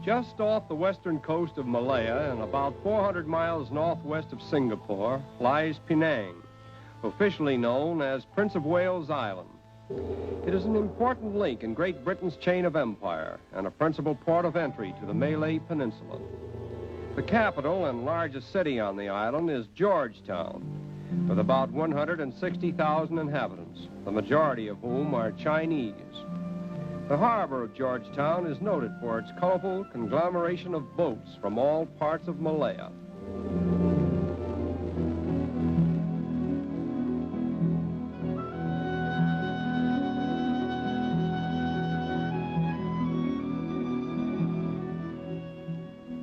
Just off the western coast of Malaya and about 400 miles northwest of Singapore lies Penang, officially known as Prince of Wales Island. It is an important link in Great Britain's chain of empire and a principal port of entry to the Malay Peninsula. The capital and largest city on the island is Georgetown, with about 160,000 inhabitants, the majority of whom are Chinese. The harbor of Georgetown is noted for its colorful conglomeration of boats from all parts of Malaya.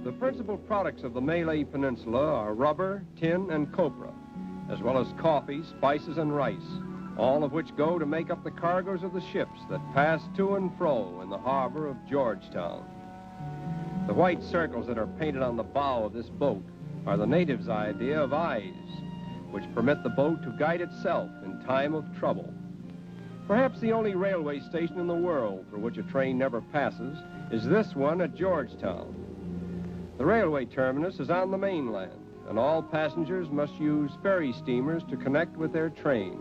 The principal products of the Malay Peninsula are rubber, tin, and copra, as well as coffee, spices, and rice, all of which go to make up the cargoes of the ships that pass to and fro in the harbor of Georgetown. The white circles that are painted on the bow of this boat are the natives' idea of eyes, which permit the boat to guide itself in time of trouble. Perhaps the only railway station in the world for which a train never passes is this one at Georgetown. The railway terminus is on the mainland, and all passengers must use ferry steamers to connect with their trains.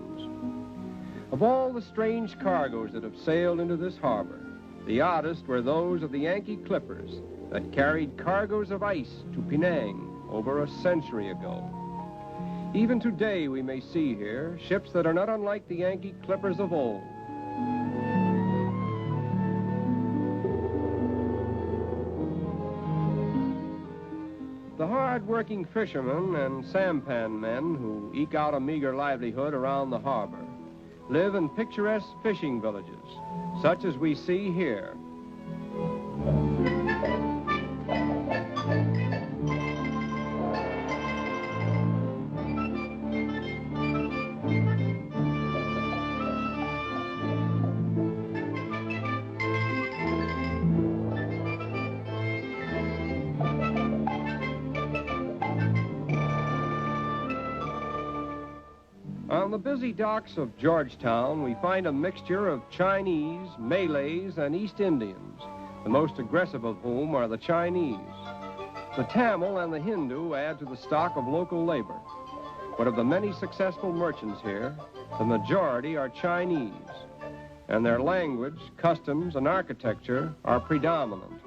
Of all the strange cargoes that have sailed into this harbor, the oddest were those of the Yankee clippers that carried cargoes of ice to Penang over a century ago. Even today we may see here ships that are not unlike the Yankee clippers of old. The hard-working fishermen and sampan men who eke out a meager livelihood around the harbor live in picturesque fishing villages, such as we see here. On the busy docks of Georgetown, we find a mixture of Chinese, Malays, and East Indians, the most aggressive of whom are the Chinese. The Tamil and the Hindu add to the stock of local labor. But of the many successful merchants here, the majority are Chinese, and their language, customs, and architecture are predominant.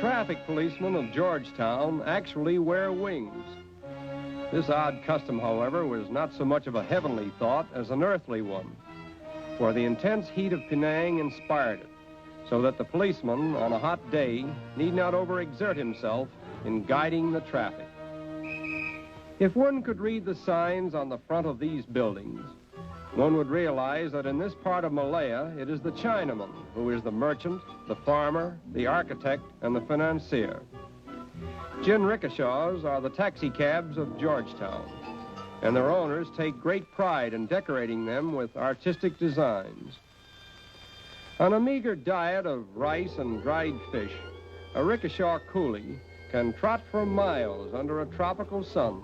Traffic policemen of Georgetown actually wear wings. This odd custom, however, was not so much of a heavenly thought as an earthly one, for the intense heat of Penang inspired it, so that the policeman on a hot day need not overexert himself in guiding the traffic. If one could read the signs on the front of these buildings, one would realize that in this part of Malaya, it is the Chinaman who is the merchant, the farmer, the architect, and the financier. Jinrikishas are the taxi cabs of Georgetown, and their owners take great pride in decorating them with artistic designs. On a meager diet of rice and dried fish, a rickshaw coolie can trot for miles under a tropical sun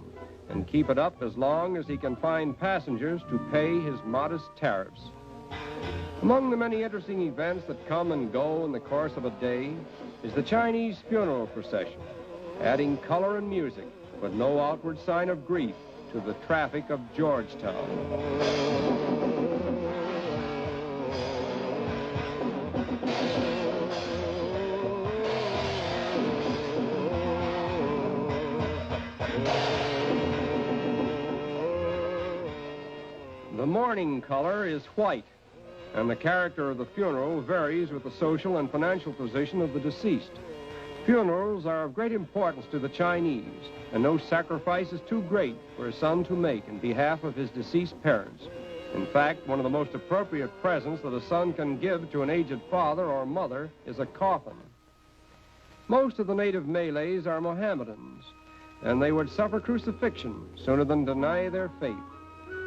and keep it up as long as he can find passengers to pay his modest tariffs. Among the many interesting events that come and go in the course of a day is the Chinese funeral procession, adding color and music, but no outward sign of grief to the traffic of Georgetown. The mourning color is white, and the character of the funeral varies with the social and financial position of the deceased. Funerals are of great importance to the Chinese, and no sacrifice is too great for a son to make in behalf of his deceased parents. In fact, one of the most appropriate presents that a son can give to an aged father or mother is a coffin. Most of the native Malays are Mohammedans, and they would suffer crucifixion sooner than deny their faith.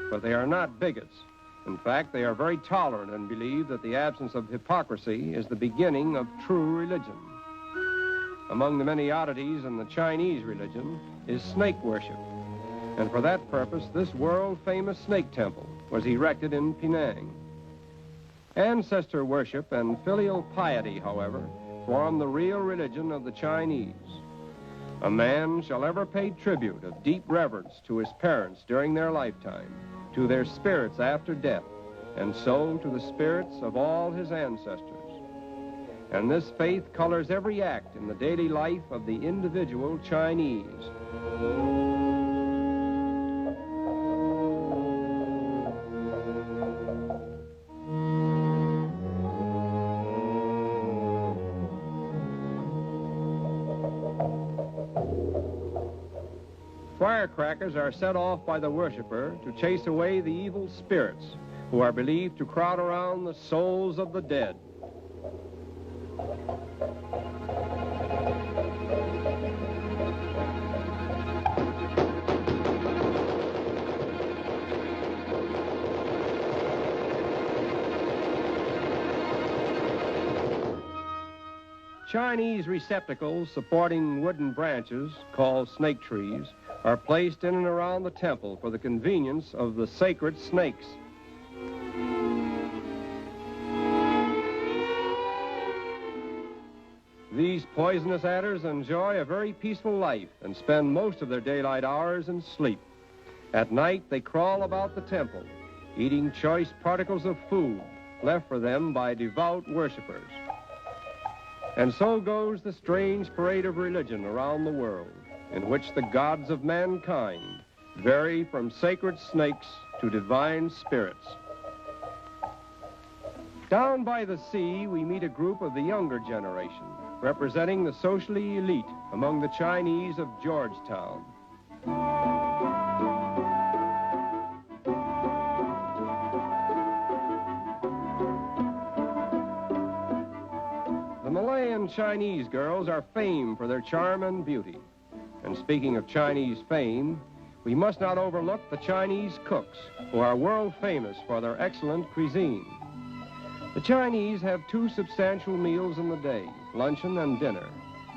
But they are not bigots. In fact, they are very tolerant and believe that the absence of hypocrisy is the beginning of true religion. among the many oddities in the Chinese religion is snake worship. And for that purpose, this world-famous snake temple was erected in Penang. Ancestor worship and filial piety, however, form the real religion of the Chinese. A man shall ever pay tribute of deep reverence to his parents during their lifetime, to their spirits after death, and so to the spirits of all his ancestors. And this faith colors every act in the daily life of the individual Chinese. Firecrackers are set off by the worshiper to chase away the evil spirits who are believed to crowd around the souls of the dead. Chinese receptacles supporting wooden branches, called snake trees, are placed in and around the temple for the convenience of the sacred snakes. These poisonous adders enjoy a very peaceful life and spend most of their daylight hours in sleep. At night, they crawl about the temple, eating choice particles of food left for them by devout worshipers. And so goes the strange parade of religion around the world, in which the gods of mankind vary from sacred snakes to divine spirits. Down by the sea, we meet a group of the younger generation, representing the socially elite among the Chinese of Georgetown. The Malayan Chinese girls are famed for their charm and beauty. And speaking of Chinese fame, we must not overlook the Chinese cooks, who are world famous for their excellent cuisine. The Chinese have 2 substantial meals in the day, luncheon and dinner,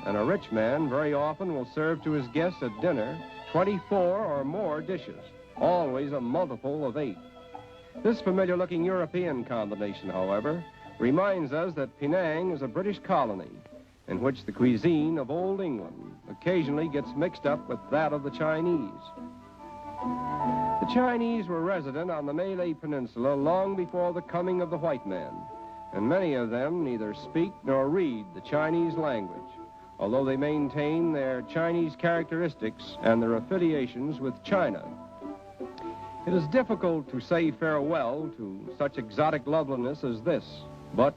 and a rich man very often will serve to his guests at dinner 24 or more dishes, always a multiple of 8. This familiar-looking European combination, however, reminds us that Penang is a British colony in which the cuisine of Old England occasionally gets mixed up with that of the Chinese. The Chinese were resident on the Malay Peninsula long before the coming of the white man, and many of them neither speak nor read the Chinese language, although they maintain their Chinese characteristics and their affiliations with China. It is difficult to say farewell to such exotic loveliness as this, but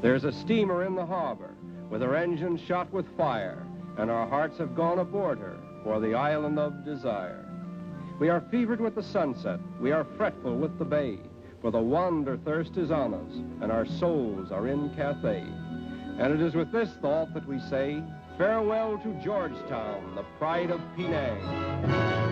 there's a steamer in the harbor with her engine shot with fire, and our hearts have gone aboard her for the island of desire. We are fevered with the sunset, we are fretful with the bay, for the wander thirst is on us, and our souls are in Cathay. And it is with this thought that we say, farewell to Georgetown, the pride of Penang.